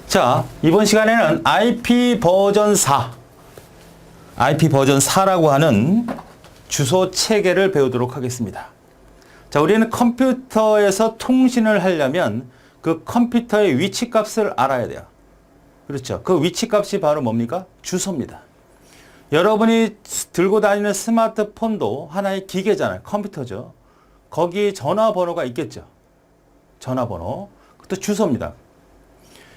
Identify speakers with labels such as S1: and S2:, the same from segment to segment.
S1: 자, 이번 시간에는 IP 버전 4라고 하는 주소 체계를 배우도록 하겠습니다. 자, 우리는 컴퓨터에서 통신을 하려면 그 컴퓨터의 위치값을 알아야 돼요. 그렇죠. 그 위치값이 바로 뭡니까? 주소입니다. 여러분이 들고 다니는 스마트폰도 하나의 기계잖아요. 컴퓨터죠. 거기에 전화번호가 있겠죠. 전화번호. 그것도 주소입니다.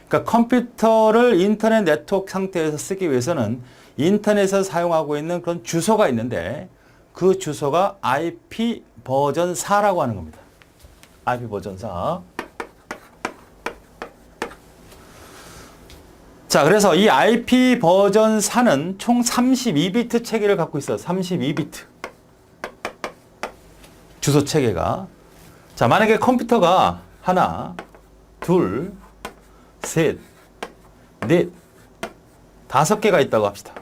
S1: 그러니까 컴퓨터를 인터넷 네트워크 상태에서 쓰기 위해서는 인터넷에서 사용하고 있는 그런 주소가 있는데 그 주소가 IP 버전 4라고 하는 겁니다. IP 버전 4. 자, 그래서 이 IP 버전 4는 총 32비트 체계를 갖고 있어요. 32비트. 주소 체계가. 자, 만약에 컴퓨터가 하나, 둘, 셋, 넷, 5개가 있다고 합시다.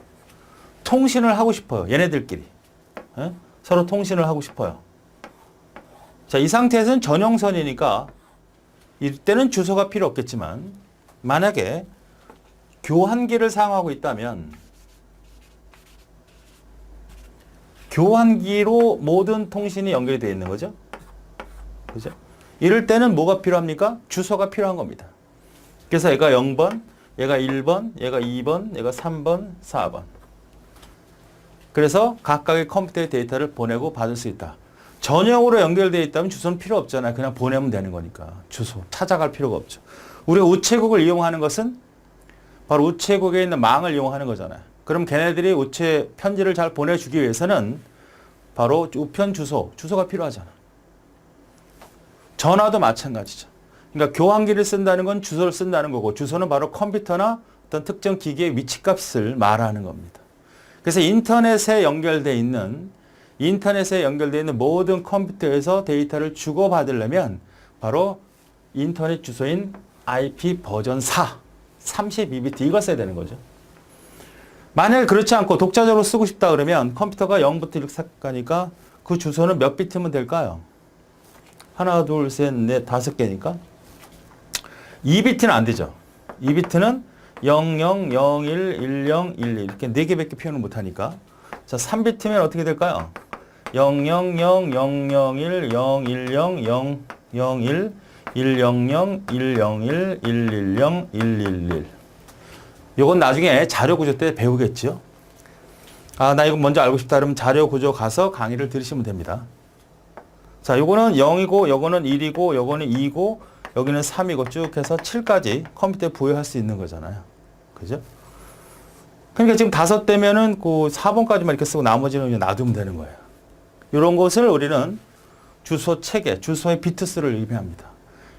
S1: 통신을 하고 싶어요. 얘네들끼리. 에? 서로 통신을 하고 싶어요. 자, 이 상태에서는 전용선이니까 이때는 주소가 필요 없겠지만 만약에 교환기를 사용하고 있다면 교환기로 모든 통신이 연결이 되어 있는 거죠. 그죠? 이럴 때는 뭐가 필요합니까? 주소가 필요한 겁니다. 그래서 얘가 0번, 얘가 1번, 얘가 2번, 얘가 3번, 4번. 그래서 각각의 컴퓨터의 데이터를 보내고 받을 수 있다. 전용으로 연결되어 있다면 주소는 필요 없잖아요. 그냥 보내면 되는 거니까. 주소 찾아갈 필요가 없죠. 우리가 우체국을 이용하는 것은 바로 우체국에 있는 망을 이용하는 거잖아요. 그럼 걔네들이 편지를 잘 보내주기 위해서는 바로 우편 주소가 필요하잖아. 전화도 마찬가지죠. 그러니까 교환기를 쓴다는 건 주소를 쓴다는 거고 주소는 바로 컴퓨터나 어떤 특정 기기의 위치값을 말하는 겁니다. 그래서 인터넷에 연결되어 있는 모든 컴퓨터에서 데이터를 주고받으려면 바로 인터넷 주소인 IP 버전 4, 32비트 이걸 써야 되는 거죠. 만약에 그렇지 않고 독자적으로 쓰고 싶다 그러면 컴퓨터가 0부터 1 가니까 그 주소는 몇 비트면 될까요? 하나, 둘, 셋, 넷, 5개니까 2비트는 안 되죠. 2비트는 00, 01, 10, 11 이렇게 4개밖에 표현을 못하니까 자, 3비트면 어떻게 될까요? 000, 001, 010, 001, 100, 101, 110, 111. 요건 나중에 자료 구조 때 배우겠죠. 아, 나 이거 먼저 알고 싶다 그러면 자료 구조 가서 강의를 들으시면 됩니다. 자, 요거는 0이고, 요거는 1이고, 요거는 2고, 여기는 3이고 쭉 해서 7까지 컴퓨터에 부여할 수 있는 거잖아요. 그죠? 그러니까 지금 5대면은 그 4번까지만 이렇게 쓰고 나머지는 그냥 놔두면 되는 거예요. 이런 것을 우리는 주소 체계, 주소의 비트수를 의미합니다.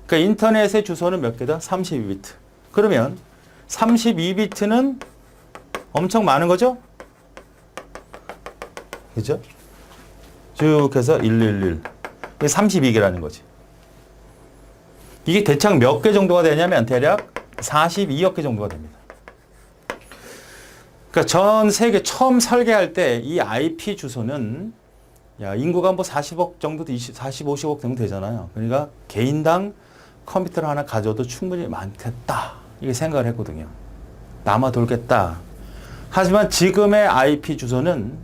S1: 그러니까 인터넷의 주소는 몇 개다? 32비트. 그러면 32비트는 엄청 많은 거죠? 그죠? 쭉 해서 111. 이게 32개라는 거지. 이게 대략 몇 개 정도가 되냐면 대략 42억 개 정도가 됩니다. 그러니까 전 세계 처음 설계할 때 이 IP 주소는 인구가 뭐 40억 정도, 40, 50억 정도 되잖아요. 그러니까 개인당 컴퓨터를 하나 가져도 충분히 많겠다. 이게 생각을 했거든요. 남아 돌겠다. 하지만 지금의 IP 주소는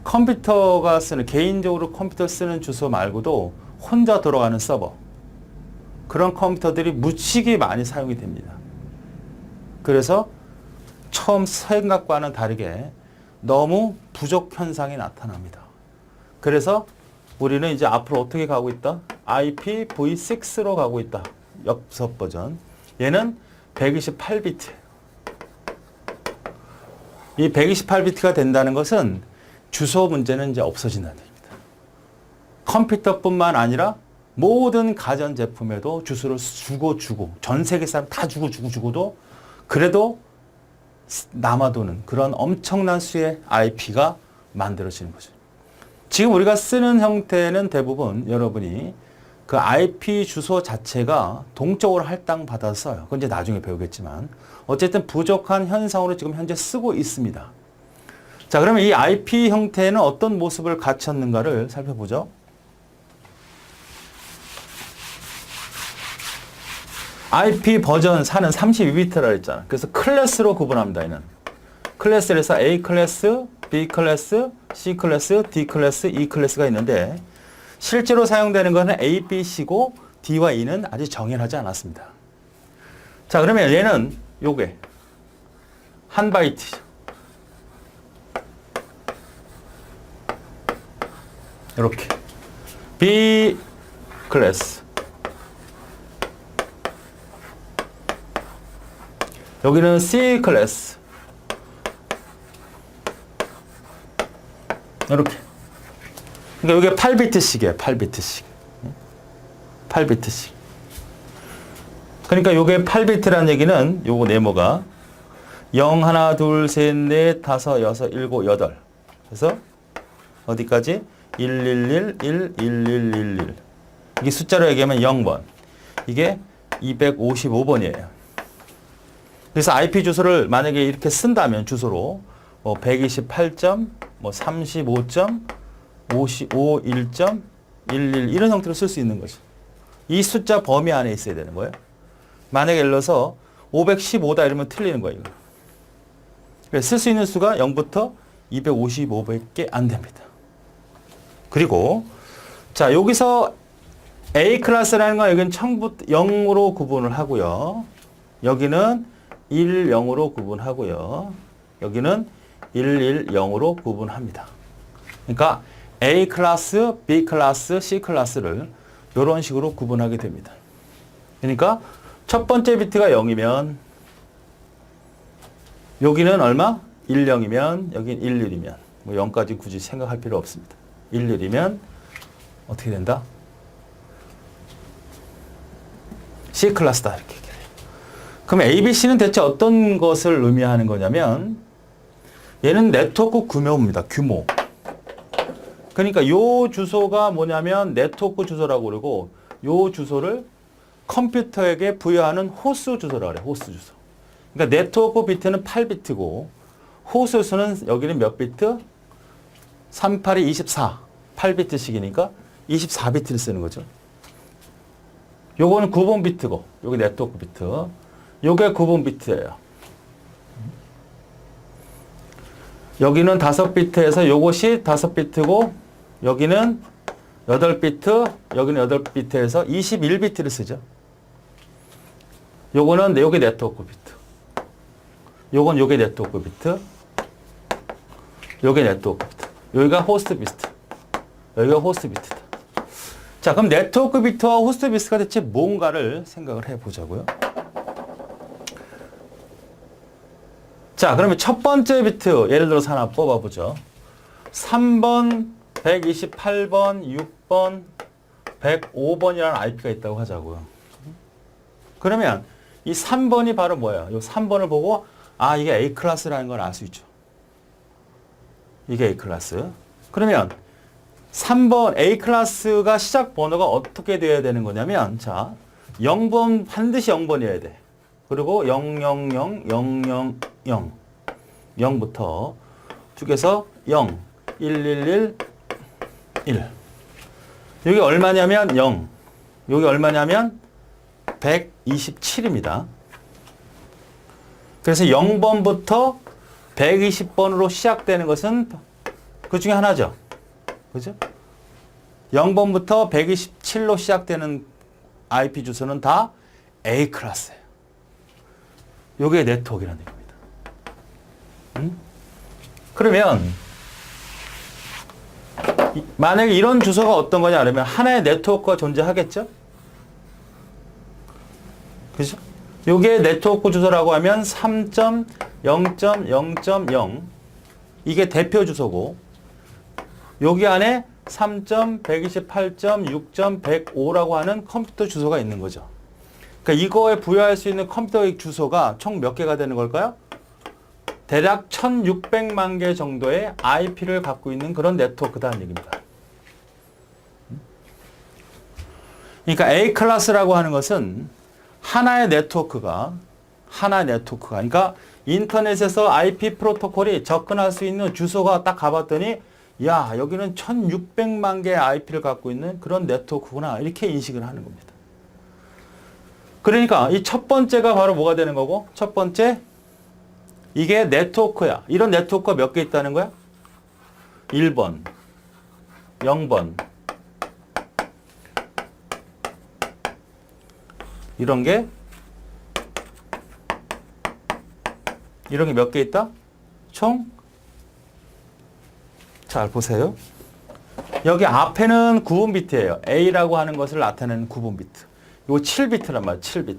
S1: 컴퓨터가 쓰는, 개인적으로 컴퓨터 쓰는 주소 말고도 혼자 돌아가는 서버. 그런 컴퓨터들이 무지개 많이 사용이 됩니다. 그래서 처음 생각과는 다르게 너무 부족 현상이 나타납니다. 그래서 우리는 이제 앞으로 어떻게 가고 있다? IPv6로 가고 있다. 옆서 버전. 얘는 128비트. 이 128비트가 된다는 것은 주소 문제는 이제 없어진다는 얘기입니다. 컴퓨터뿐만 아니라 모든 가전제품에도 주소를 주고 전 세계 사람 다 주고도 그래도 남아도는 그런 엄청난 수의 IP가 만들어지는 거죠. 지금 우리가 쓰는 형태는 대부분 여러분이 그 IP 주소 자체가 동적으로 할당받아서 써요. 그건 이제 나중에 배우겠지만 어쨌든 부족한 현상으로 지금 현재 쓰고 있습니다. 자, 그러면 이 IP 형태는 어떤 모습을 갖췄는가를 살펴보죠. IP 버전 4는 32비트라 했잖아. 그래서 클래스로 구분합니다. 얘는. 클래스에서 A 클래스, B 클래스, C 클래스, D 클래스, E 클래스가 있는데 실제로 사용되는 것은 A, B, C고 D와 E는 아직 정의하지 않았습니다. 자, 그러면 얘는 요게 한 바이트죠. 이렇게 B 클래스, 여기는 C 클래스, 이렇게. 그러니까 이게 8비트씩이에요. 8비트씩. 8비트씩. 그러니까 이게 8비트라는 얘기는 요거 네모가 0, 1, 2, 3, 4, 5, 6, 7, 8. 그래서 어디까지? 111, 11111. 이게 숫자로 얘기하면 0번. 이게 255번이에요. 그래서 IP 주소를 만약에 이렇게 쓴다면 주소로 128점, 35점, 51.11 이런 형태로 쓸 수 있는 거죠. 이 숫자 범위 안에 있어야 되는 거예요. 만약에 예를 들어서 515다 이러면 틀리는 거예요. 쓸 수 있는 수가 0부터 255밖에 안 됩니다. 그리고 자 여기서 A 클래스라는 건 여기는 1000부터 0으로 구분을 하고요. 여기는 10으로 구분하고요. 여기는 110으로 구분합니다. 그러니까 A 클래스, B 클래스, C 클래스를 이런 식으로 구분하게 됩니다. 그러니까 첫 번째 비트가 0이면 여기는 얼마? 10이면 여기는 11이면 뭐 0까지 굳이 생각할 필요 없습니다. 11이면 어떻게 된다? C 클래스다 이렇게 얘기해요. 그럼 ABC는 대체 어떤 것을 의미하는 거냐면 얘는 네트워크 규모입니다. 규모. 그러니까 요 주소가 뭐냐면 네트워크 주소라고 그러고 요 주소를 컴퓨터에게 부여하는 호스 주소라고 그래요. 호스 주소. 그러니까 네트워크 비트는 8비트고 호스 수는 여기는 몇 비트? 3, 8이 24. 8비트씩이니까 24비트를 쓰는 거죠. 요거는 9번 비트고 요게 네트워크 비트. 요게 9번 비트예요. 여기는 5비트에서 요것이 5비트고 여기는 8비트, 여기는 8비트에서 21비트를 쓰죠. 요거는 요게 네트워크 비트. 요게 네트워크 비트. 요게 네트워크 비트. 여기가 호스트 비트. 여기가 호스트 비트다. 자, 그럼 네트워크 비트와 호스트 비트가 대체 뭔가를 생각을 해 보자고요. 자, 그러면 첫 번째 비트 예를 들어서 하나 뽑아 보죠. 3번, 128번, 6번, 105번이라는 IP가 있다고 하자고요. 그러면 이 3번이 바로 뭐예요? 이 3번을 보고 아, 이게 A 클래스라는 걸 알 수 있죠. 이게 A 클래스. 그러면 3번 A 클래스가 시작 번호가 어떻게 되어야 되는 거냐면 자, 0번 반드시 0번이어야 돼. 그리고 000, 000, 0부터 쭉해서 0, 111, 1. 여기 얼마냐면 0. 여기 얼마냐면 127입니다. 그래서 0번부터 120번으로 시작되는 것은 그 중에 하나죠. 그죠? 0번부터 127로 시작되는 IP 주소는 다 A 클래스예요. 이게 네트워크라는 얘기입니다. 그러면 만약에 이런 주소가 어떤 거냐 그러면 하나의 네트워크가 존재하겠죠? 그죠? 이게 네트워크 주소라고 하면 3.0.0.0 이게 대표 주소고 여기 안에 3.128.6.105라고 하는 컴퓨터 주소가 있는 거죠. 그러니까 이거에 부여할 수 있는 컴퓨터 주소가 총 몇 개가 되는 걸까요? 대략 1600만 개 정도의 IP를 갖고 있는 그런 네트워크다는 얘기입니다. 그러니까 A 클래스라고 하는 것은 하나의 네트워크가 그러니까 인터넷에서 IP 프로토콜이 접근할 수 있는 주소가 딱 가봤더니 야, 여기는 1600만 개의 IP를 갖고 있는 그런 네트워크구나 이렇게 인식을 하는 겁니다. 그러니까 이 첫 번째가 바로 뭐가 되는 거고, 첫 번째, 이게 네트워크야. 이런 네트워크가 몇 개 있다는 거야? 1번, 0번. 이런 게 몇 개 있다? 총, 잘 보세요. 여기 앞에는 9분 비트예요. A라고 하는 것을 나타내는 9분 비트. 이거 7비트란 말이에요. 7비트.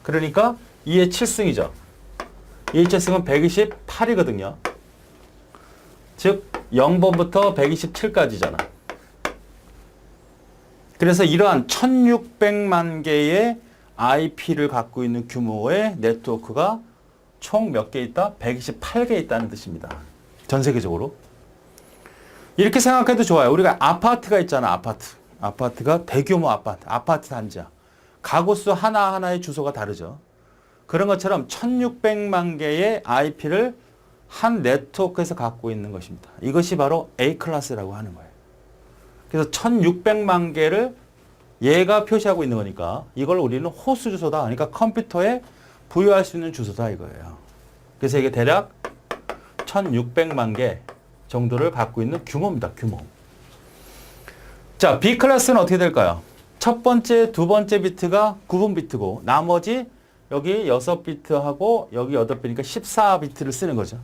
S1: 그러니까 2의 7승이죠. 2의 7승은 128이거든요. 즉 0번부터 127까지잖아. 그래서 이러한 1600만 개의 IP를 갖고 있는 규모의 네트워크가 총 몇 개 있다? 128개 있다는 뜻입니다. 전 세계적으로. 이렇게 생각해도 좋아요. 우리가 아파트가 있잖아, 아파트. 아파트가 대규모 아파트 단지야. 가구수 하나하나의 주소가 다르죠. 그런 것처럼 1600만 개의 IP를 한 네트워크에서 갖고 있는 것입니다. 이것이 바로 A클래스라고 하는 거예요. 그래서 1600만 개를 얘가 표시하고 있는 거니까 이걸 우리는 호수 주소다. 그러니까 컴퓨터에 부여할 수 있는 주소다 이거예요. 그래서 이게 대략 1600만 개 정도를 갖고 있는 규모입니다. 규모. 자, B클래스는 어떻게 될까요? 첫 번째, 두 번째 비트가 9분 비트고 나머지 여기 6비트하고 여기 8비트니까 14비트를 쓰는 거죠.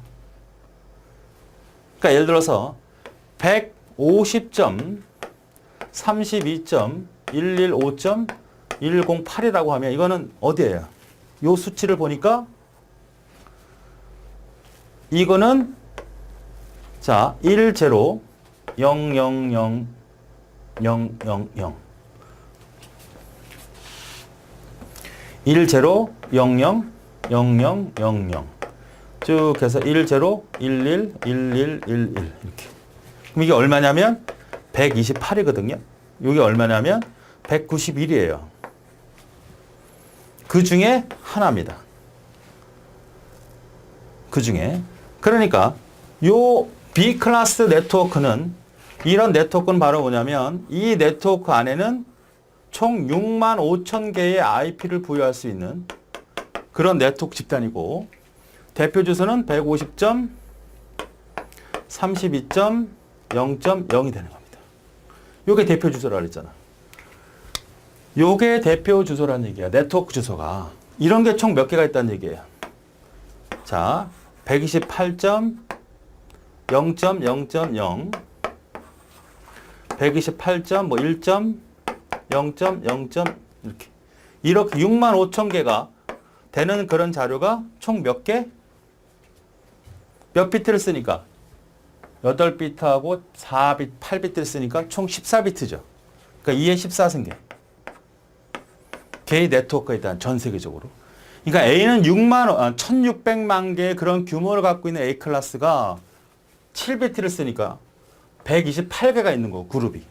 S1: 그러니까 예를 들어서 150점, 32.115.108이라고 하면 이거는 어디예요? 요 수치를 보니까 이거는 자, 10 000 000 10 00 0000 쭉 해서 10 11 11 11 이렇게. 그럼 이게 얼마냐면 128이거든요. 이게 얼마냐면 191이에요. 그 중에 하나입니다. 그 중에. 그러니까 요 B클래스 네트워크는 이런 네트워크는 바로 뭐냐면 이 네트워크 안에는 총 6만 5천 개의 IP를 부여할 수 있는 그런 네트워크 집단이고 대표 주소는 150점, 32.0.0이 되는 겁니다. 요게 대표 주소라고 그랬잖아. 요게 대표 주소라는 얘기야. 네트워크 주소가. 이런 게 총 몇 개가 있다는 얘기예요. 자, 128.0.0.0 128.1.0.0. 이렇게 6만 5천 개가 되는 그런 자료가 총 몇 개? 몇 비트를 쓰니까? 8비트하고 4비트, 8비트를 쓰니까 총 14비트죠. 그러니까 2의 14승계. 개의 네트워크가 있다는 전 세계적으로. 그러니까 A는 1600만 개의 그런 규모를 갖고 있는 A 클래스가 7비트를 쓰니까 128개가 있는 거고, 그룹이.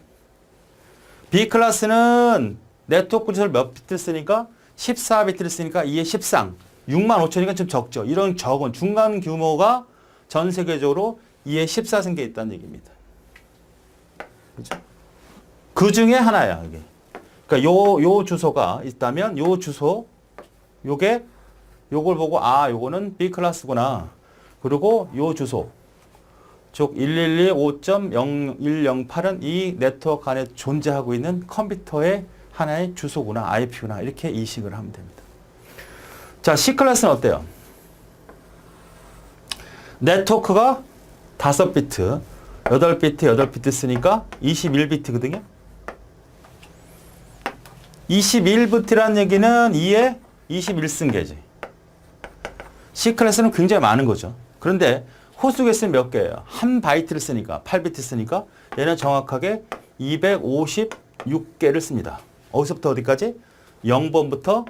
S1: B 클래스는 네트워크 주소를 몇 비트를 쓰니까 14비트를 쓰니까 2의 10상. 6만 5천이니까 좀 적죠. 이런 적은 중간 규모가 전 세계적으로 2의 14승계에 있다는 얘기입니다. 그죠? 그 중에 하나야, 이게. 그러니까 요 주소가 있다면 요 주소, 요걸 보고 요거는 B 클래스구나. 그리고 요 주소. 즉 112.5.0108은 이 네트워크 안에 존재하고 있는 컴퓨터의 하나의 주소구나, IP구나. 이렇게 인식을 하면 됩니다. 자, C 클래스는 어때요? 네트워크가 5비트, 8비트 쓰니까 21비트거든요. 21비트라는 얘기는 2의 21승계지. C 클래스는 굉장히 많은 거죠. 그런데 호수 개수는 몇 개예요? 한 바이트를 쓰니까, 8비트 쓰니까 얘는 정확하게 256개를 씁니다. 어디서부터 어디까지? 0번부터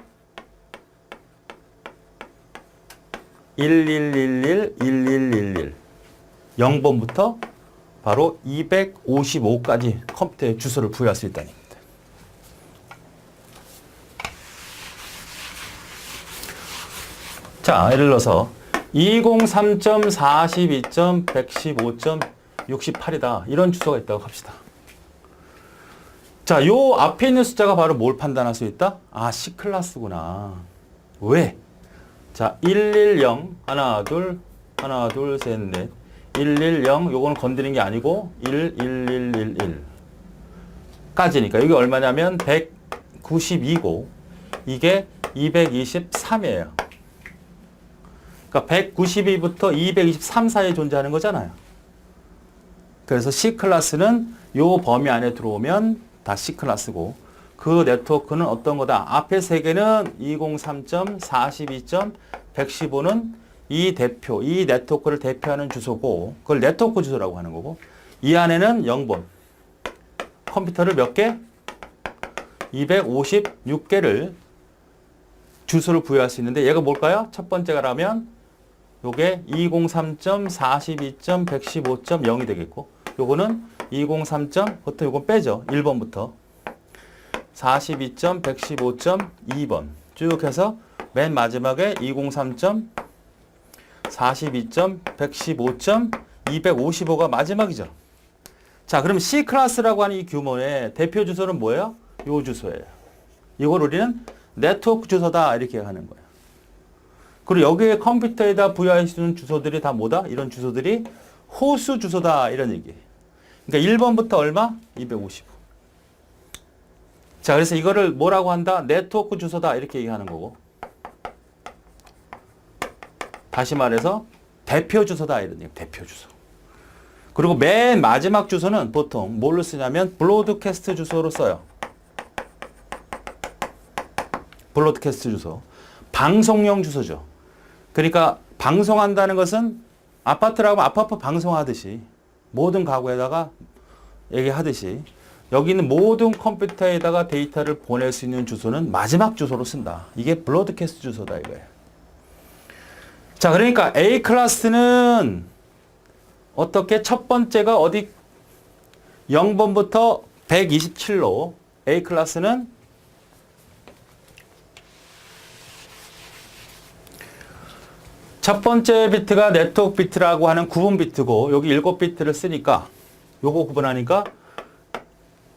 S1: 11111111 0번부터 바로 255까지 컴퓨터에 주소를 부여할 수 있다는 얘기입니다. 자, 예를 들어서 203.42.115.68이다. 이런 주소가 있다고 합시다. 자, 요 앞에 있는 숫자가 바로 뭘 판단할 수 있다? 아, C클래스구나. 왜? 자, 110, 하나, 둘, 셋, 넷. 110, 요거는 건드린 게 아니고, 11111까지니까. 여기 얼마냐면 192고, 이게 223이에요. 그러니까 192부터 223 사이에 존재하는 거잖아요. 그래서 C클래스는 요 범위 안에 들어오면 다 C클래스고, 그 네트워크는 어떤 거다? 앞에 세 개는 203.42.115는 이 대표, 이 네트워크를 대표하는 주소고, 그걸 네트워크 주소라고 하는 거고, 이 안에는 0번. 컴퓨터를 몇 개? 256개를 주소를 부여할 수 있는데, 얘가 뭘까요? 첫 번째가라면, 요게 203.42.115.0이 되겠고, 요거는 203. 요건 빼죠. 1번부터. 42.115.2번. 쭉 해서 맨 마지막에 203.42.115.255가 마지막이죠. 자, 그럼 C클래스라고 하는 이 규모의 대표 주소는 뭐예요? 요 주소예요. 이걸 우리는 네트워크 주소다 이렇게 하는 거예요. 그리고 여기에 컴퓨터에다 부여할 수 있는 주소들이 다 뭐다? 이런 주소들이 호수 주소다 이런 얘기예요. 그러니까 1번부터 얼마? 255. 자, 그래서 이거를 뭐라고 한다? 네트워크 주소다 이렇게 얘기하는 거고. 다시 말해서 대표 주소다 이런 얘기. 대표 주소. 그리고 맨 마지막 주소는 보통 뭘로 쓰냐면 브로드캐스트 주소로 써요. 브로드캐스트 주소. 방송용 주소죠. 그러니까 방송한다는 것은 아파트라고 하면 아파트 방송하듯이 모든 가구에다가 얘기하듯이 여기 있는 모든 컴퓨터에다가 데이터를 보낼 수 있는 주소는 마지막 주소로 쓴다. 이게 브로드캐스트 주소다 이거예요. 자, 그러니까 A 클래스는 어떻게 첫 번째가 어디 0번부터 127로 A 클래스는 첫 번째 비트가 네트워크 비트라고 하는 구분 비트고 여기 7비트를 쓰니까 요거 구분하니까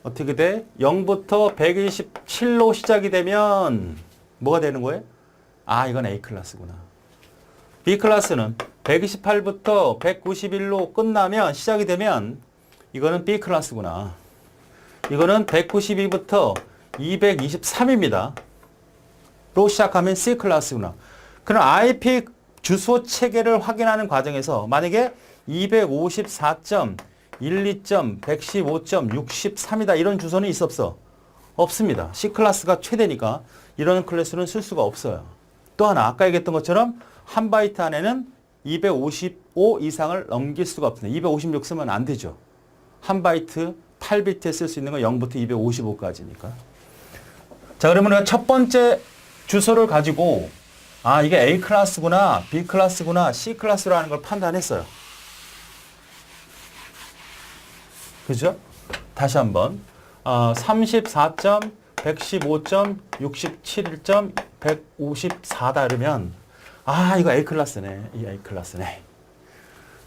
S1: 어떻게 돼? 0부터 127로 시작이 되면 뭐가 되는 거예요? 아, 이건 A 클래스구나. B 클래스는 128부터 191로 끝나면 시작이 되면 이거는 B 클래스구나. 이거는 192부터 223입니다. 로 시작하면 C 클래스구나. 그럼 IP 주소 체계를 확인하는 과정에서 만약에 254.12.115.63이다 이런 주소는 있어 없어? 없습니다. C 클래스가 최대니까 이런 클래스는 쓸 수가 없어요. 또 하나 아까 얘기했던 것처럼 한 바이트 안에는 255 이상을 넘길 수가 없습니다. 256 쓰면 안 되죠. 한 바이트 8비트에 쓸 수 있는 건 0부터 255까지니까. 자, 그러면 우리가 첫 번째 주소를 가지고 아, 이게 A 클래스구나, B 클래스구나, C 클래스라는 걸 판단했어요. 그죠? 다시 한번 34.115.67.154다 이러면 아, 이거 A 클래스네. 이 A 클래스네.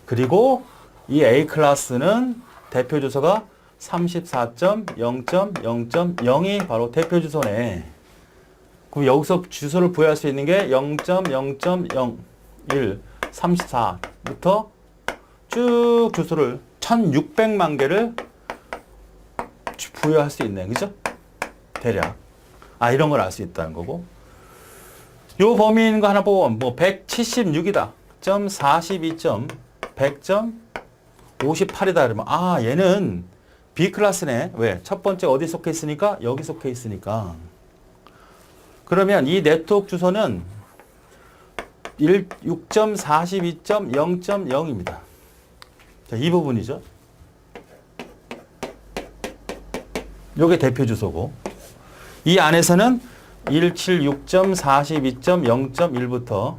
S1: 그리고 이 A 클래스는 대표 주소가 34.0.0.0이 바로 대표 주소네. 그럼 여기서 주소를 부여할 수 있는 게 0.0.01, 34부터 쭉 주소를 1600만 개를 부여할 수 있네. 그죠? 대략. 아, 이런 걸 알 수 있다는 거고. 요 범위인 거 하나 보면 뭐 176이다. 100.58이다. 그러면 아, 얘는 B 클래스네. 왜? 첫 번째 어디 속해 있으니까? 여기 속해 있으니까. 그러면 이 네트워크 주소는 6.42.0.0입니다. 자, 이 부분이죠. 요게 대표 주소고. 이 안에서는 176.42.0.1부터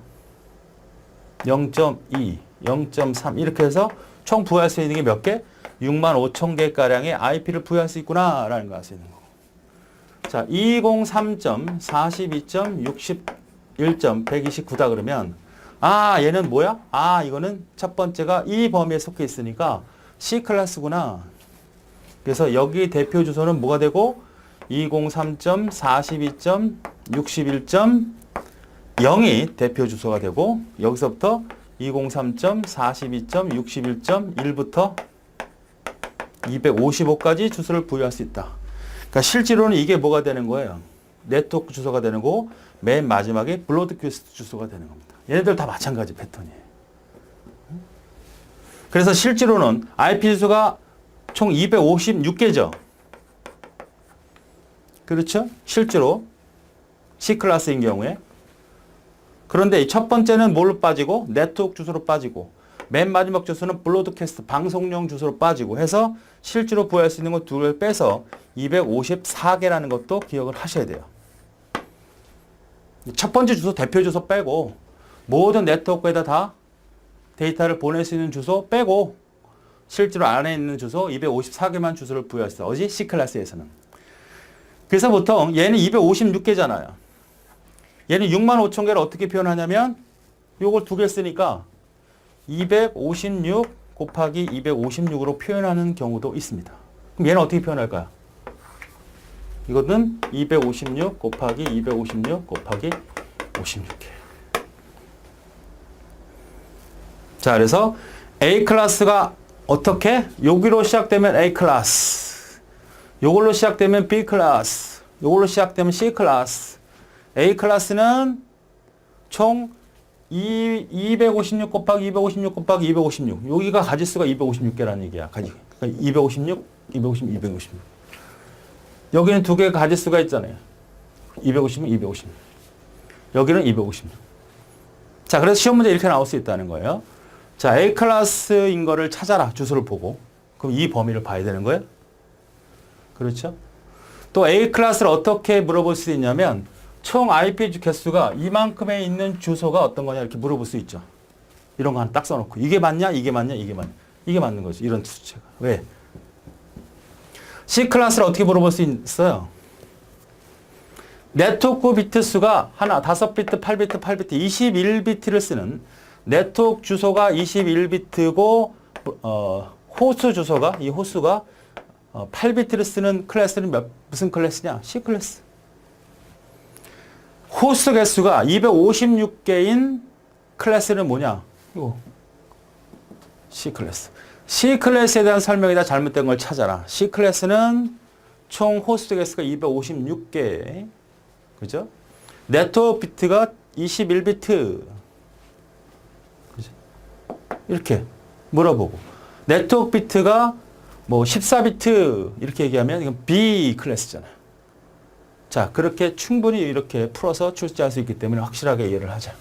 S1: 0.2, 0.3 이렇게 해서 총 부여할 수 있는 게 몇 개? 65,000개가량의 IP를 부여할 수 있구나라는 걸 알 수 있는 거고. 자, 203.42.61.129다 그러면 아, 얘는 뭐야? 아, 이거는 첫 번째가 이 범위에 속해 있으니까 C 클래스구나. 그래서 여기 대표 주소는 뭐가 되고 203.42.61.0이 대표 주소가 되고 여기서부터 203.42.61.1부터 255까지 주소를 부여할 수 있다. 그러니까 실제로는 이게 뭐가 되는 거예요? 네트워크 주소가 되는 거고 맨 마지막에 브로드캐스트 주소가 되는 겁니다. 얘네들 다 마찬가지 패턴이에요. 그래서 실제로는 IP 주소가 총 256개죠. 그렇죠? 실제로 C클래스인 경우에. 그런데 첫 번째는 뭘로 빠지고 네트워크 주소로 빠지고 맨 마지막 주소는 브로드캐스트 방송용 주소로 빠지고 해서 실제로 부여할 수 있는 것 두 개를 빼서 254개라는 것도 기억을 하셔야 돼요. 첫 번째 주소 대표 주소 빼고 모든 네트워크에다 다 데이터를 보낼 수 있는 주소 빼고 실제로 안에 있는 주소 254개만 주소를 부여했어. 어디? C클래스에서는. 그래서 보통 얘는 256개잖아요. 얘는 65,000개를 어떻게 표현하냐면 요걸 두 개 쓰니까 256 곱하기 256으로 표현하는 경우도 있습니다. 그럼 얘는 어떻게 표현할까요? 이거는 256 곱하기 256 곱하기 56개. 자, 그래서 A 클래스가 어떻게? 여기로 시작되면 A 클래스, 요걸로 시작되면 B 클래스, 요걸로 시작되면 C 클래스. A 클래스는 총 256 곱하기 256 곱하기 256. 여기가 가지수가 256개라는 얘기야. 그러니까 256, 256, 256. 여기는 두 개의 가지수가 있잖아요. 256, 256. 여기는 256. 자, 그래서 시험 문제 이렇게 나올 수 있다는 거예요. 자, A 클래스인 거를 찾아라. 주소를 보고. 그럼 이 범위를 봐야 되는 거예요. 그렇죠? 또 A 클래스를 어떻게 물어볼 수 있냐면 총 IP 개수가 이만큼에 있는 주소가 어떤 거냐 이렇게 물어볼 수 있죠. 이런 거 하나 딱 써놓고 이게 맞냐 이게 맞냐 이게 맞냐 이게 맞는 거죠. 이런 수치가. 왜? C 클래스를 어떻게 물어볼 수 있어요? 네트워크 비트 수가 하나 5비트 8비트 8비트 21비트를 쓰는 네트워크 주소가 21비트고 호수 주소가 이 호수가 8비트를 쓰는 클래스는 무슨 클래스냐? C 클래스. 호스 개수가 256개인 클래스는 뭐냐? 이거 C 클래스. C 클래스에 대한 설명이다. 잘못된 걸 찾아라. C 클래스는 총 호스트 개수가 256개. 그죠? 네트워크 비트가 21비트. 그죠? 이렇게 물어보고. 네트워크 비트가 뭐 14비트 이렇게 얘기하면 이건 B 클래스잖아요. 자, 그렇게 충분히 이렇게 풀어서 출제할 수 있기 때문에 확실하게 이해를 하자.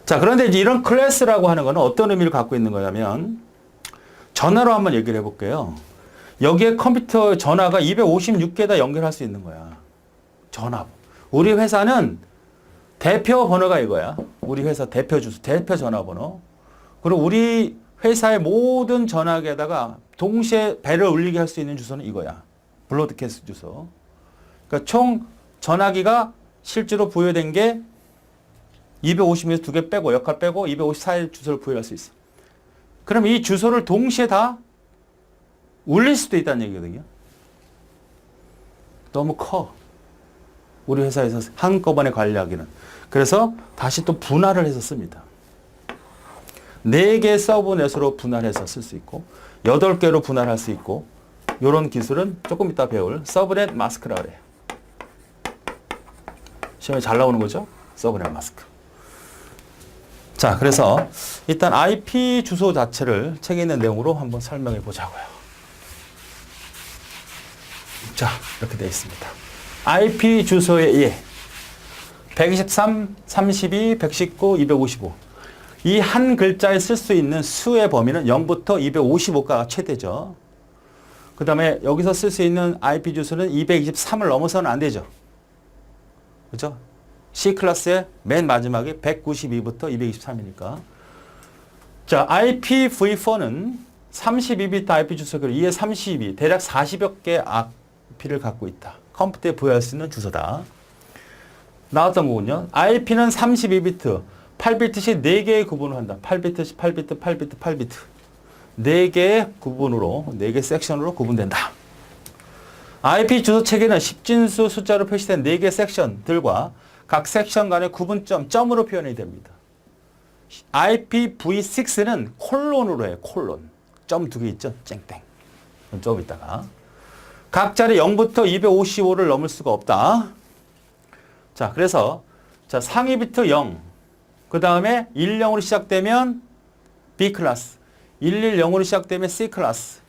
S1: 자, 그런데 이제 이런 클래스라고 하는 거는 어떤 의미를 갖고 있는 거냐면 전화로 한번 얘기를 해볼게요. 여기에 컴퓨터 전화가 256개다 연결할 수 있는 거야. 전화. 우리 회사는 대표 번호가 이거야. 우리 회사 대표 주소, 대표 전화번호. 그리고 우리 회사의 모든 전화기에다가 동시에 배를 울리게 할 수 있는 주소는 이거야. 브로드캐스트 주소. 그러니까 총 전화기가 실제로 부여된 게 256에서 2개 빼고 역할 빼고 254의 주소를 부여할 수 있어. 그럼 이 주소를 동시에 다 울릴 수도 있다는 얘기거든요. 너무 커. 우리 회사에서 한꺼번에 관리하기는. 그래서 다시 또 분할을 해서 씁니다. 4개 서브넷으로 분할해서 쓸 수 있고 8개로 분할할 수 있고 이런 기술은 조금 이따 배울 서브넷 마스크라 그래요. 시험에 잘 나오는 거죠? 서브넷 마스크. 자, 그래서 일단 IP 주소 자체를 책에 있는 내용으로 한번 설명해 보자고요. 자, 이렇게 되어 있습니다. IP 주소의 예. 123, 32, 119, 255. 이 한 글자에 쓸 수 있는 수의 범위는 0부터 255가가 최대죠. 그 다음에 여기서 쓸 수 있는 IP 주소는 223을 넘어서는 안 되죠. 그죠? C 클래스의 맨 마지막에 192부터 223이니까. 자, IPv4는 32비트 IP 주소기로 2에 32, 대략 40여 개 IP를 갖고 있다. 컴퓨터에 부여할 수 있는 주소다. 나왔던 거군요. IP는 32비트, 8비트씩 4개의 구분을 한다. 8비트, 8비트, 8비트, 8비트. 4개의 구분으로, 4개 섹션으로 구분된다. IP 주소 체계는 10진수 숫자로 표시된 4개 섹션들과 각 섹션 간의 구분점, 점으로 표현이 됩니다. IPv6는 콜론으로 해요. 콜론. 점 2개 있죠? 쨍땡. 좀 있다가. 각 자리 0부터 255를 넘을 수가 없다. 자, 그래서 자, 상위 비트 0. 그 다음에 10으로 시작되면 B 클래스. 110으로 시작되면 C 클래스.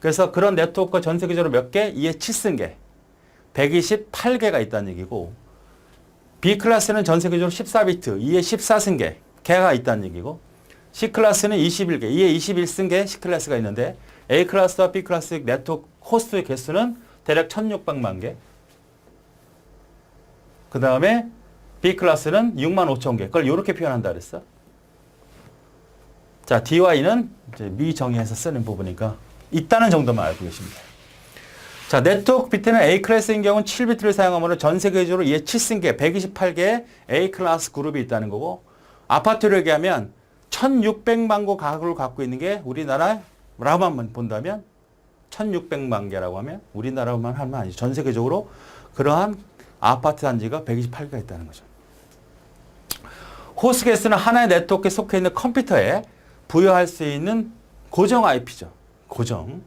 S1: 그래서 그런 네트워크가 전 세계적으로 몇 개? 2의 7승계. 128개가 있다는 얘기고, B 클래스는 전 세계적으로 14비트, 2의 14승계. 개가 있다는 얘기고, C 클래스는 21개, 2의 21승계 C 클래스가 있는데, A 클래스와 B 클래스 네트워크 호스트의 개수는 대략 1600만 개. 그 다음에 B 클래스는 6만 5천 개. 그걸 이렇게 표현한다 그랬어. 자, DY는 이제 미정의해서 쓰는 부분이니까 있다는 정도만 알고 계시면 돼요. 자, 네트워크 비트는 A 클래스인 경우는 7비트를 사용하면 전 세계적으로 이에 7승계, 128개의 A 클래스 그룹이 있다는 거고, 아파트를 얘기하면 1600만 구 가구를 갖고 있는 게 우리나라라고만 본다면 1600만 개라고 하면 우리나라만 하면 아니죠. 전 세계적으로 그러한 아파트 단지가 128개가 있다는 거죠. 호스트 개수는 하나의 네트워크에 속해 있는 컴퓨터에 부여할 수 있는 고정 IP죠. 고정.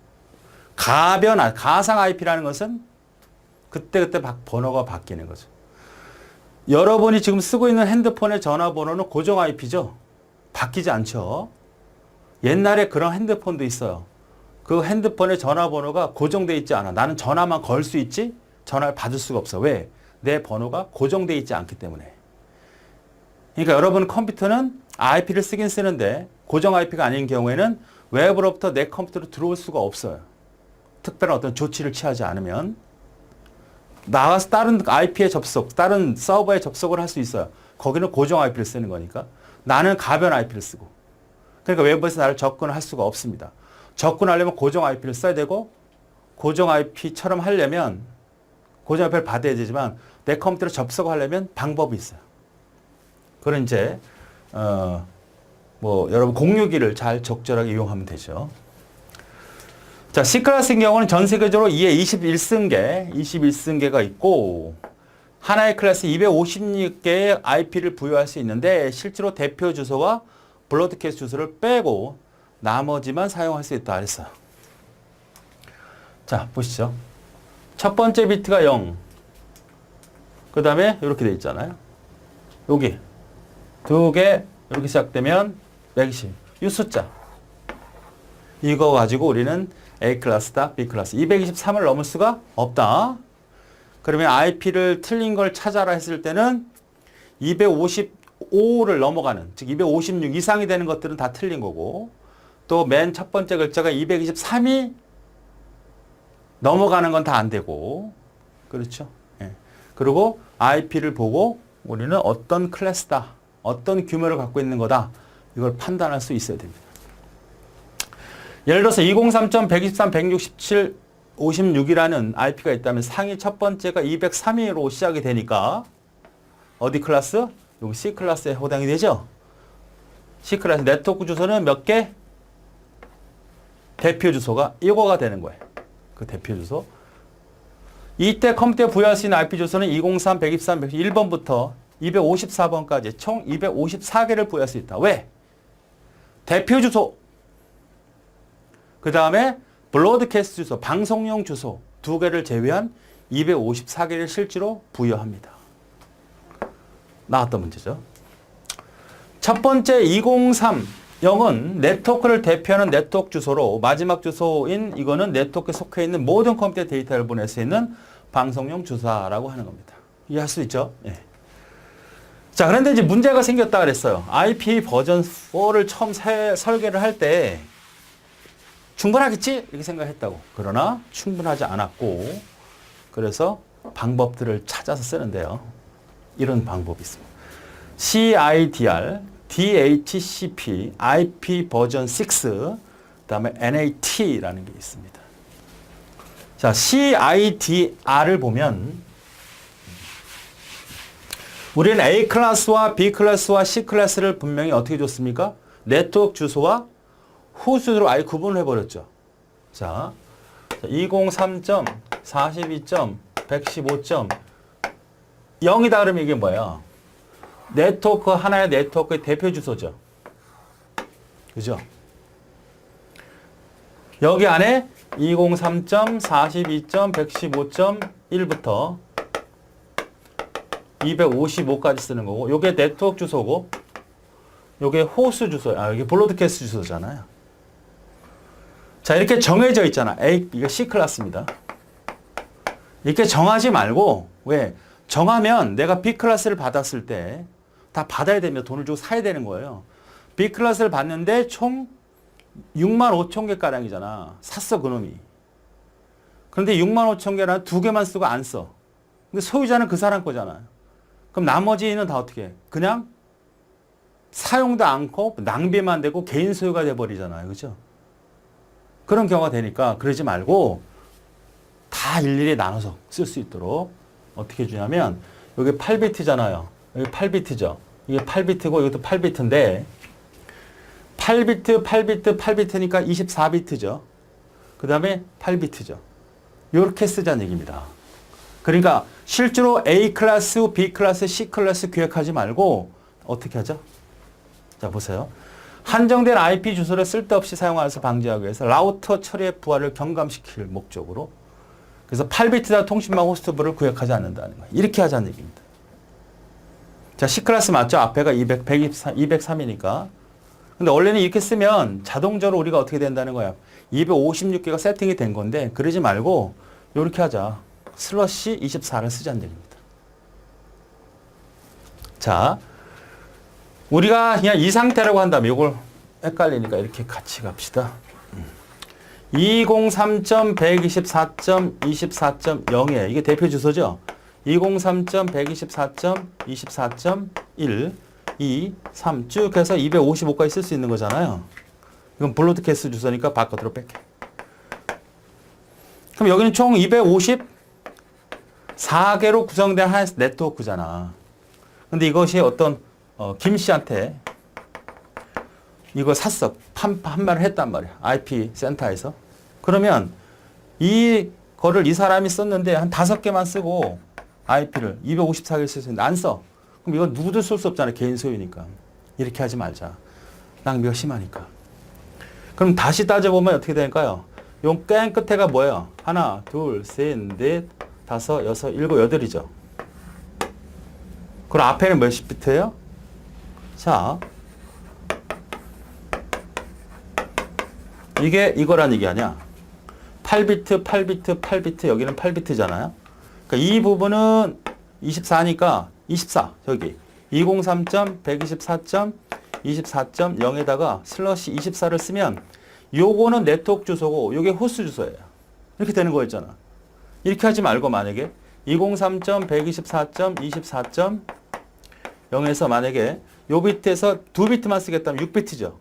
S1: 가상 IP라는 것은 그때그때 번호가 바뀌는 거죠. 여러분이 지금 쓰고 있는 핸드폰의 전화번호는 고정 IP죠. 바뀌지 않죠. 옛날에 그런 핸드폰도 있어요. 그 핸드폰의 전화번호가 고정되어 있지 않아. 나는 전화만 걸 수 있지 전화를 받을 수가 없어. 왜? 내 번호가 고정되어 있지 않기 때문에. 그러니까 여러분 컴퓨터는 IP를 쓰긴 쓰는데 고정 IP가 아닌 경우에는 외부로부터 내 컴퓨터로 들어올 수가 없어요. 특별한 어떤 조치를 취하지 않으면. 나가서 다른 IP에 접속, 다른 서버에 접속을 할 수 있어요. 거기는 고정 IP를 쓰는 거니까. 나는 가변 IP를 쓰고. 그러니까 외부에서 나를 접근할 수가 없습니다. 접근하려면 고정 IP를 써야 되고, 고정 IP처럼 하려면 고정 IP를 받아야 되지만 내 컴퓨터로 접속하려면 방법이 있어요. 그런 이제 여러분 공유기를 잘 적절하게 이용하면 되죠. 자, C 클래스인 경우는 전 세계적으로 2의 21승계가 있고, 하나의 클래스 256개의 IP를 부여할 수 있는데, 실제로 대표 주소와 브로드캐스트 주소를 빼고 나머지만 사용할 수 있다 그랬어요. 자, 보시죠. 첫 번째 비트가 0. 그 다음에 이렇게 돼 있잖아요. 여기 두 개 이렇게 시작되면 120. 이 숫자. 이거 가지고 우리는 A 클래스다, B 클래스. 223을 넘을 수가 없다. 그러면 IP를 틀린 걸 찾아라 했을 때는 255를 넘어가는, 즉 256 이상이 되는 것들은 다 틀린 거고, 또 맨 첫 번째 글자가 223이 넘어가는 건 다 안 되고, 그렇죠? 예. 그리고 IP를 보고 우리는 어떤 클래스다, 어떤 규모를 갖고 있는 거다, 이걸 판단할 수 있어야 됩니다. 예를 들어서 203.123.167.56이라는 IP가 있다면 상위 첫 번째가 203으로 시작이 되니까 어디 클래스? 여기 C 클래스에 해당이 되죠? C 클래스 네트워크 주소는 몇 개? 대표 주소가 이거가 되는 거예요. 그 대표 주소. 이때 컴퓨터에 부여할 수 있는 IP 주소는 203.123.101번부터 254번까지 총 254개를 부여할 수 있다. 왜? 대표 주소. 그 다음에 브로드캐스트 주소, 방송용 주소 2개를 제외한 254개를 실제로 부여합니다. 나왔던 문제죠. 첫 번째 203.0은 네트워크를 대표하는 네트워크 주소로, 마지막 주소인 이거는 네트워크에 속해 있는 모든 컴퓨터 데이터를 보낼 수 있는 방송용 주소라고 하는 겁니다. 이해할 수 있죠? 예. 자, 그런데 이제 문제가 생겼다 그랬어요. IP 버전 4를 처음 설계를 할 때 충분하겠지? 이렇게 생각했다고. 그러나 충분하지 않았고, 그래서 방법들을 찾아서 쓰는데요. 이런 방법이 있습니다. CIDR, DHCP, IP 버전 6, 그다음에 NAT라는 게 있습니다. 자, CIDR을 보면 우리는 A 클래스와 B 클래스와 C 클래스를 분명히 어떻게 줬습니까? 네트워크 주소와 호수로 아예 구분을 해버렸죠. 자, 203.42.115. 0이다 그러면 이게 뭐야? 네트워크 하나의 네트워크의 대표 주소죠. 그죠? 여기 안에 203.42.115.1부터 255까지 쓰는 거고, 요게 네트워크 주소고, 요게 호스 주소야. 이게 브로드캐스트 주소잖아요. 자, 이렇게 정해져 있잖아. 이게 C 클래스입니다. 이렇게 정하지 말고, 왜? 정하면 내가 B 클래스를 받았을 때 다 받아야 되면 돈을 주고 사야 되는 거예요. B 클래스를 받는데 총 6만 5천 개 가량이잖아. 샀어, 그놈이. 그런데 6만 5천 개는 두 개만 쓰고 안 써. 근데 소유자는 그 사람 거잖아요. 그럼 나머지는 다 어떻게 해? 그냥 사용도 않고 낭비만 되고 개인 소유가 돼버리잖아요. 그죠? 그런 경우가 되니까 그러지 말고 다 일일이 나눠서 쓸 수 있도록 어떻게 해주냐면, 여기 8비트잖아요. 여기 8비트죠. 이게 8비트고 이것도 8비트인데 8비트, 8비트, 8비트니까 24비트죠. 그 다음에 8비트죠. 이렇게 쓰자는 얘기입니다. 그러니까 실제로 A 클래스, B 클래스, C 클래스 기획하지 말고 어떻게 하죠? 자, 보세요. 한정된 IP 주소를 쓸데없이 사용하여서 방지하기 위해서 라우터 처리의 부하를 경감시킬 목적으로, 그래서 8비트다 통신망 호스트부를 구획하지 않는다는 거예요. 이렇게 하자는 얘기입니다. 자, C 클래스 맞죠? 앞에가 203이니까. 근데 원래는 이렇게 쓰면 자동적으로 우리가 어떻게 된다는 거야? 256개가 세팅이 된 건데, 그러지 말고 이렇게 하자. 슬러시 24를 쓰자는 얘기입니다. 자, 우리가 그냥 이 상태라고 한다면 이걸 헷갈리니까 이렇게 같이 갑시다. 203.124.24.0에 이게 대표 주소죠. 203.124.24.1 2, 3 쭉 해서 255까지 쓸 수 있는 거잖아요. 이건 브로드캐스트 주소니까 바깥으로 뺄게. 그럼 여기는 총 254개로 구성된 한 네트워크잖아. 근데 이것이 어떤 김 씨한테 이거 샀어. 판매를 했단 말이야. IP 센터에서. 그러면 이거를 이 사람이 썼는데 한 5개만 쓰고 IP를 254개를 쓸 수 있는데 안 써. 그럼 이건 누구도 쓸 수 없잖아요. 개인 소유니까. 이렇게 하지 말자. 낭비가 심하니까. 그럼 다시 따져보면 어떻게 될까요? 용 꽹 끝에가 뭐예요? 하나, 둘, 셋, 넷, 다섯, 여섯, 일곱, 여덟이죠. 그럼 앞에는 몇십 비트예요? 자, 이게 이거란 얘기 아니야. 8비트, 8비트, 8비트, 여기는 8비트잖아요. 그러니까 이 부분은 24니까 24, 저기 203.124.24.0에다가 슬러시 24를 쓰면 요거는 네트워크 주소고 요게 호스트 주소예요. 이렇게 되는 거였잖아. 이렇게 하지 말고 만약에 203.124.24.0에서 만약에 요 비트에서 2비트만 쓰겠다면 6비트죠.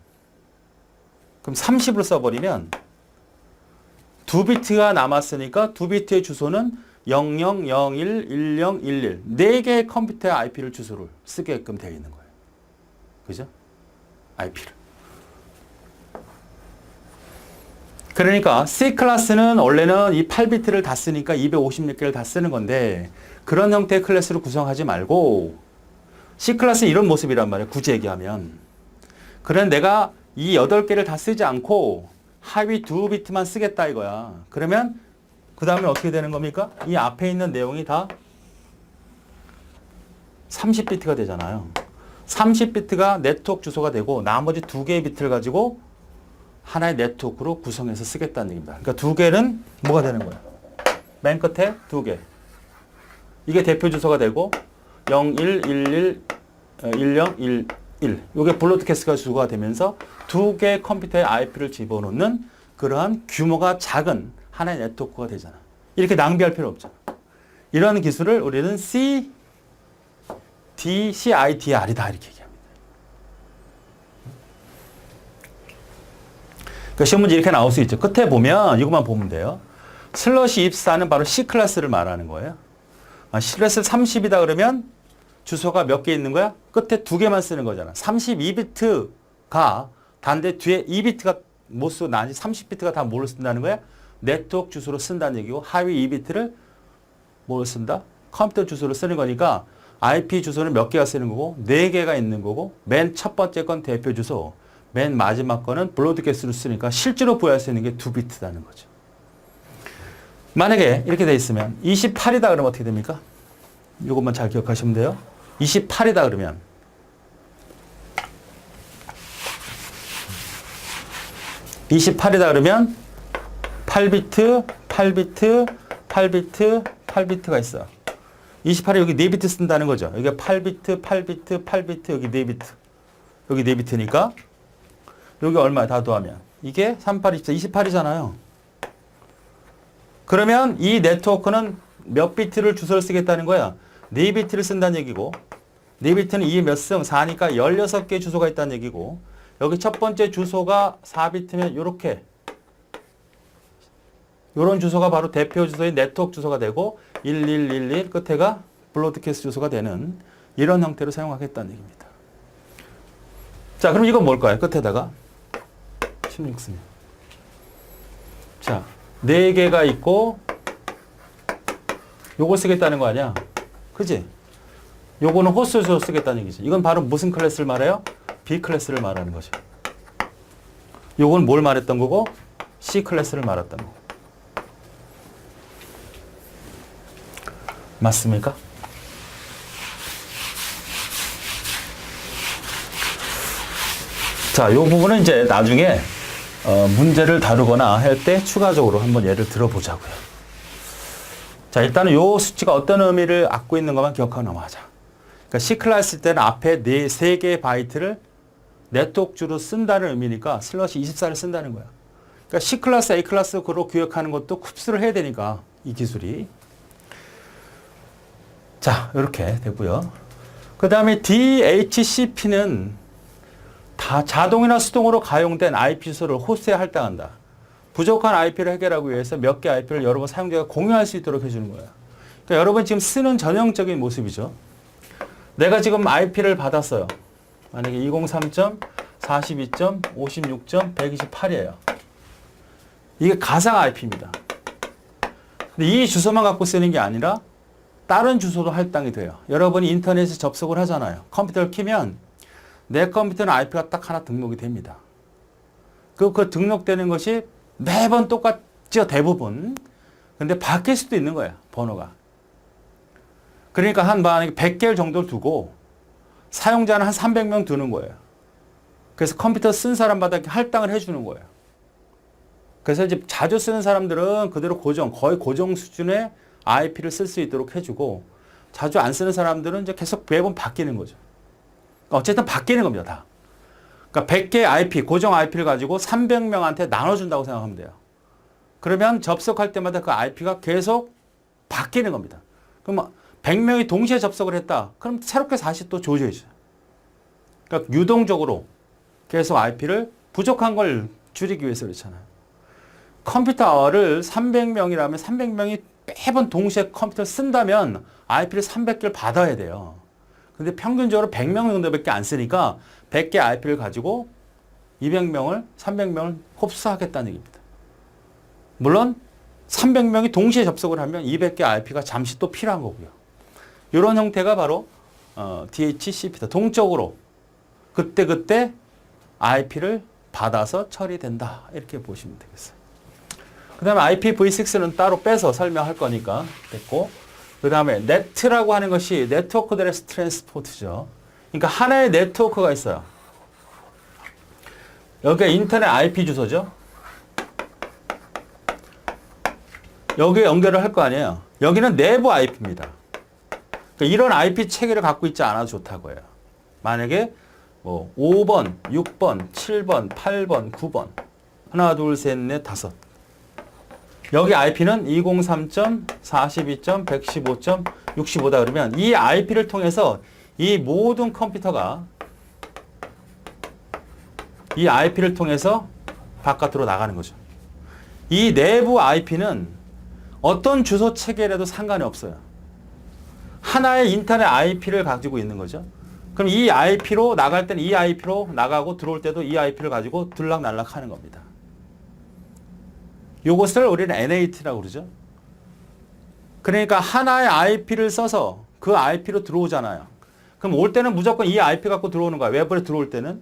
S1: 그럼 30으로 써버리면 2비트가 남았으니까 2비트의 주소는 0001, 1011 4개의 컴퓨터의 IP를 주소를 쓰게끔 되어 있는 거예요. 그죠? IP를. 그러니까 C 클래스는 원래는 이 8비트를 다 쓰니까 256개를 다 쓰는 건데 그런 형태의 클래스를 구성하지 말고 C 클래스는 이런 모습이란 말이에요. 굳이 얘기하면. 그런 내가 이 8개를 다 쓰지 않고 하위 2비트만 쓰겠다 이거야. 그러면 그 다음에 어떻게 되는 겁니까? 이 앞에 있는 내용이 다 30비트가 되잖아요. 30비트가 네트워크 주소가 되고 나머지 2개의 비트를 가지고 하나의 네트워크로 구성해서 쓰겠다는 얘기입니다. 그러니까 2개는 뭐가 되는 거야? 맨 끝에 2개. 이게 대표 주소가 되고 0111 1011 이게 브로드캐스트가 주소가 되면서 2개의 컴퓨터의 IP를 집어넣는 그러한 규모가 작은 하나의 네트워크가 되잖아. 이렇게 낭비할 필요 없잖아. 이런 기술을 우리는 CIDR이다 이렇게 얘기합니다. 그러니까 시험 문제 이렇게 나올 수 있죠. 끝에 보면 이것만 보면 돼요. 슬러시 24는 바로 C 클래스를 말하는 거예요. C 클래스 30이다 그러면 주소가 몇 개 있는 거야? 끝에 2개만 쓰는 거잖아. 32비트가 단데 뒤에 2비트가 못 쓰고 나머지 30비트가 다 뭘 쓴다는 거야? 네트워크 주소로 쓴다는 얘기고 하위 2비트를 뭘 쓴다? 컴퓨터 주소로 쓰는 거니까 IP 주소는 몇 개가 쓰는 거고 4개가 있는 거고 맨 첫 번째 건 대표 주소, 맨 마지막 거는 브로드캐스트로 쓰니까 실제로 구할 수 있는 게 2비트라는 거죠. 만약에 이렇게 돼 있으면 28이다 그러면 어떻게 됩니까? 이것만 잘 기억하시면 돼요. 28이다 그러면 28이다 그러면 8비트, 8비트, 8비트, 8비트가 있어. 28에 여기 4비트 쓴다는 거죠. 여기가 8비트, 8비트, 8비트, 여기 4비트. 여기 4비트니까 여기 얼마 다 더하면 이게 38, 24, 28이잖아요. 그러면 이 네트워크는 몇 비트를 주소를 쓰겠다는 거야? 4비트를 쓴다는 얘기고 4비트는 2의 몇 승? 4니까 16개의 주소가 있다는 얘기고 여기 첫 번째 주소가 4비트면 요렇게 요런 주소가 바로 대표 주소의 네트워크 주소가 되고 1111 끝에가 브로드캐스트 주소가 되는 이런 형태로 사용하겠다는 얘기입니다. 자, 그럼 이건 뭘까요? 끝에다가 16승. 자, 4개가 있고 요걸 쓰겠다는 거 아니야? 그지? 요거는 호스 주소 쓰겠다는 얘기지. 이건 바로 무슨 클래스를 말해요? B 클래스를 말하는 거죠. 요건 뭘 말했던 거고? C 클래스를 말했던 거고. 맞습니까? 자, 요 부분은 이제 나중에 문제를 다루거나 할 때 추가적으로 한번 예를 들어보자고요. 자, 일단은 요 수치가 어떤 의미를 갖고 있는 것만 기억하고 넘어가자. 그러니까 C 클래스 때는 앞에 3개의 바이트를 네트워크주로 쓴다는 의미니까 슬러시 24를 쓴다는 거야. 그러니까 C 클래스, A 클래스로 기억하는 것도 쿱스를 해야 되니까 이 기술이. 자, 이렇게 되고요. 그 다음에 DHCP는 다 자동이나 수동으로 가용된 IP 주소를 호스트에 할당한다. 부족한 IP를 해결하기 위해서 몇 개 IP를 여러 번 사용자가 공유할 수 있도록 해주는 거야. 그러니까 여러분 지금 쓰는 전형적인 모습이죠. 내가 지금 IP를 받았어요. 만약에 203.42.56.128이에요. 이게 가상 IP입니다. 근데 이 주소만 갖고 쓰는 게 아니라 다른 주소도 할당이 돼요. 여러분이 인터넷에 접속을 하잖아요. 컴퓨터를 키면 내 컴퓨터는 IP가 딱 하나 등록이 됩니다. 그 등록되는 것이 매번 똑같죠, 대부분. 근데 바뀔 수도 있는 거야, 번호가. 그러니까 만약에 100개 정도를 두고 사용자는 한 300명 두는 거예요. 그래서 컴퓨터 쓴 사람마다 할당을 해주는 거예요. 그래서 이제 자주 쓰는 사람들은 그대로 거의 고정 수준의 IP를 쓸 수 있도록 해주고 자주 안 쓰는 사람들은 이제 계속 매번 바뀌는 거죠. 어쨌든 바뀌는 겁니다, 다. 그러니까 100개의 IP, 고정 IP를 가지고 300명한테 나눠준다고 생각하면 돼요. 그러면 접속할 때마다 그 IP가 계속 바뀌는 겁니다. 그럼 100명이 동시에 접속을 했다. 그럼 새롭게 다시 또 조져야죠. 그러니까 유동적으로 계속 IP를 부족한 걸 줄이기 위해서 그렇잖아요. 컴퓨터를 300명이라면 300명이 매번 동시에 컴퓨터를 쓴다면 IP를 300개를 받아야 돼요. 근데 평균적으로 100명 정도밖에 안 쓰니까 100개 IP를 가지고 200명을, 300명을 흡수하겠다는 얘기입니다. 물론 300명이 동시에 접속을 하면 200개 IP가 잠시 또 필요한 거고요. 이런 형태가 바로 DHCP다. 동적으로 그때그때 IP를 받아서 처리된다. 이렇게 보시면 되겠어요. 그 다음에 IPv6는 따로 빼서 설명할 거니까 됐고, 그 다음에 네트라고 하는 것이 네트워크 드레스 트랜스포트죠. 그러니까 하나의 네트워크가 있어요. 여기가 인터넷 IP 주소죠. 여기에 연결을 할 거 아니에요. 여기는 내부 IP입니다. 그러니까 이런 IP 체계를 갖고 있지 않아도 좋다고 해요. 만약에 뭐 5번, 6번, 7번, 8번, 9번 하나, 둘, 셋, 넷, 다섯. 여기 IP는 203.42.115.65다 그러면 이 IP를 통해서 이 모든 컴퓨터가 이 IP를 통해서 바깥으로 나가는 거죠. 이 내부 IP는 어떤 주소 체계라도 상관이 없어요. 하나의 인터넷 IP를 가지고 있는 거죠. 그럼 이 IP로 나갈 때는 이 IP로 나가고 들어올 때도 이 IP를 가지고 들락날락 하는 겁니다. 요것을 우리는 NAT라고 그러죠. 그러니까 하나의 IP를 써서 그 IP로 들어오잖아요. 그럼 올 때는 무조건 이 IP 갖고 들어오는 거야. 외부에 들어올 때는.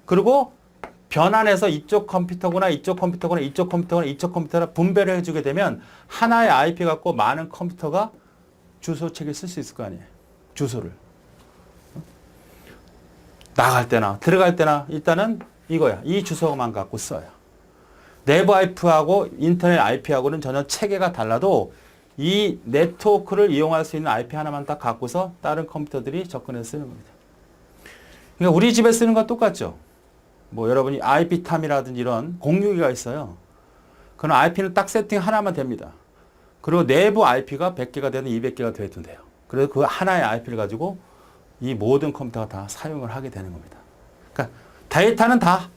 S1: 그리고 변환해서 이쪽 컴퓨터구나, 이쪽 컴퓨터구나, 이쪽 컴퓨터구나, 이쪽 컴퓨터나 분배를 해주게 되면 하나의 IP 갖고 많은 컴퓨터가 주소책을 쓸 수 있을 거 아니에요. 주소를. 나갈 때나 들어갈 때나 일단은 이거야. 이 주소만 갖고 써요. 내부 IP하고 인터넷 IP하고는 전혀 체계가 달라도 이 네트워크를 이용할 수 있는 IP 하나만 딱 갖고서 다른 컴퓨터들이 접근해서 쓰는 겁니다. 그러니까 우리 집에 쓰는 건 똑같죠. 뭐 여러분이 IP탐이라든지 이런 공유기가 있어요. 그런 IP는 딱 세팅 하나만 됩니다. 그리고 내부 IP가 100개가 되든 200개가 되든 돼요. 그래서 그 하나의 IP를 가지고 이 모든 컴퓨터가 다 사용을 하게 되는 겁니다. 그러니까 데이터는 다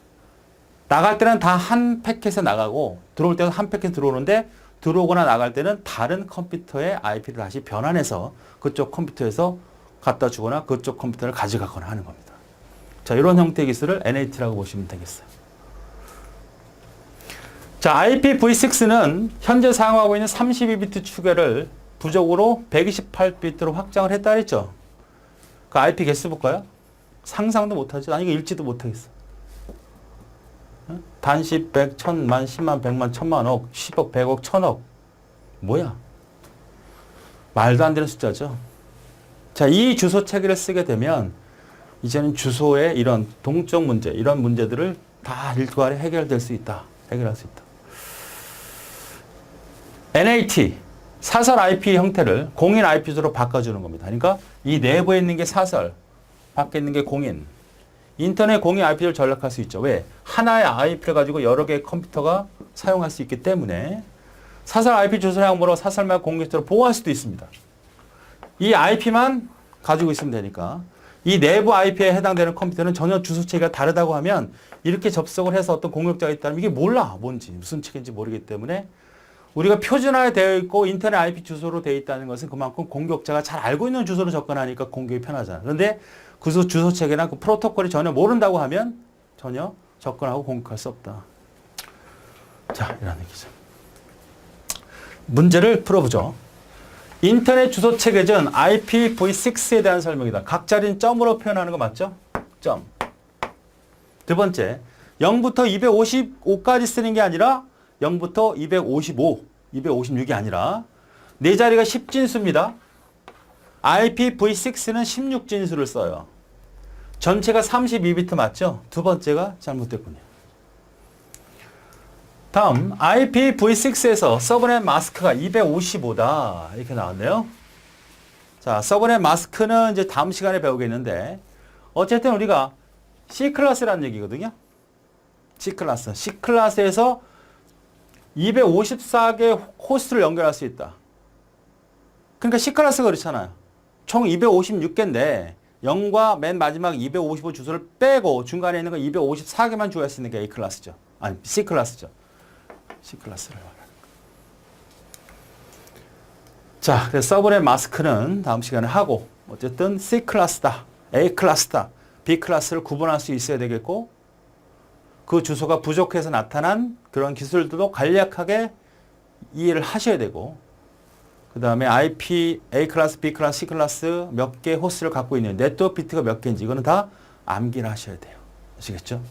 S1: 나갈 때는 다 한 패켓에 나가고 들어올 때는 한 패켓 들어오는데 들어오거나 나갈 때는 다른 컴퓨터의 IP를 다시 변환해서 그쪽 컴퓨터에서 갖다 주거나 그쪽 컴퓨터를 가져가거나 하는 겁니다. 자, 이런 형태의 기술을 NAT라고 보시면 되겠어요. 자, IPv6는 현재 사용하고 있는 32비트 추계를 부족으로 128비트로 확장을 했다 그랬죠. 그 IP 개수 볼까요? 상상도 못하지. 아니, 이거 읽지도 못하겠어. 단십, 백, 천만, 십만, 백만, 천만, 억, 10억, 100억, 1000억. 뭐야? 말도 안 되는 숫자죠. 자, 이 주소 체계를 쓰게 되면 이제는 주소의 이런 동적 문제, 이런 문제들을 다 일괄에 해결될 수 있다. 해결할 수 있다. NAT, 사설 IP 형태를 공인 IP 주소로 바꿔주는 겁니다. 그러니까 이 내부에 있는 게 사설, 밖에 있는 게 공인. 인터넷 공인 IP를 전락할 수 있죠. 왜? 하나의 IP를 가지고 여러 개의 컴퓨터가 사용할 수 있기 때문에 사설 IP 주소량으로 사설만 공개적으로 보호할 수도 있습니다. 이 IP만 가지고 있으면 되니까 이 내부 IP에 해당되는 컴퓨터는 전혀 주소 체계가 다르다고 하면 이렇게 접속을 해서 어떤 공격자가 있다면 이게 몰라. 뭔지 무슨 체계인지 모르기 때문에 우리가 표준화되어 있고 인터넷 IP 주소로 되어 있다는 것은 그만큼 공격자가 잘 알고 있는 주소로 접근하니까 공격이 편하잖아. 그런데 그 주소 체계나 그 프로토콜이 전혀 모른다고 하면 전혀 접근하고 공격할 수 없다. 자, 이런 얘기죠. 문제를 풀어보죠. 인터넷 주소 체계전 IPv6에 대한 설명이다. 각 자리는 점으로 표현하는 거 맞죠? 점. 두 번째, 0부터 255까지 쓰는 게 아니라 0부터 255, 256이 아니라 네 자리가 10진수입니다. IPv6는 16진수를 써요. 전체가 32비트 맞죠? 두 번째가 잘못됐군요. 다음 IPv6에서 서브넷 마스크가 255다 이렇게 나왔네요. 자, 서브넷 마스크는 이제 다음 시간에 배우겠는데 어쨌든 우리가 C클래스라는 얘기거든요. C클래스. C클래스에서 254개 호스트를 연결할 수 있다. 그러니까 C클래스가 그렇잖아요. 총 256개인데 0과 맨 마지막 255 주소를 빼고 중간에 있는 거 254개만 주어야 쓰는 게 A클래스죠. 아니, C클래스죠. C클래스를 말하는 거. 자, 그래서 서브넷 마스크는 다음 시간에 하고 어쨌든 C클래스다, A클래스다, B클래스를 구분할 수 있어야 되겠고 그 주소가 부족해서 나타난 그런 기술들도 간략하게 이해를 하셔야 되고 그 다음에 IP, A클래스, B클래스, C클래스 몇 개 호스트를 갖고 있는 네트워크 비트가 몇 개인지 이거는 다 암기를 하셔야 돼요. 아시겠죠?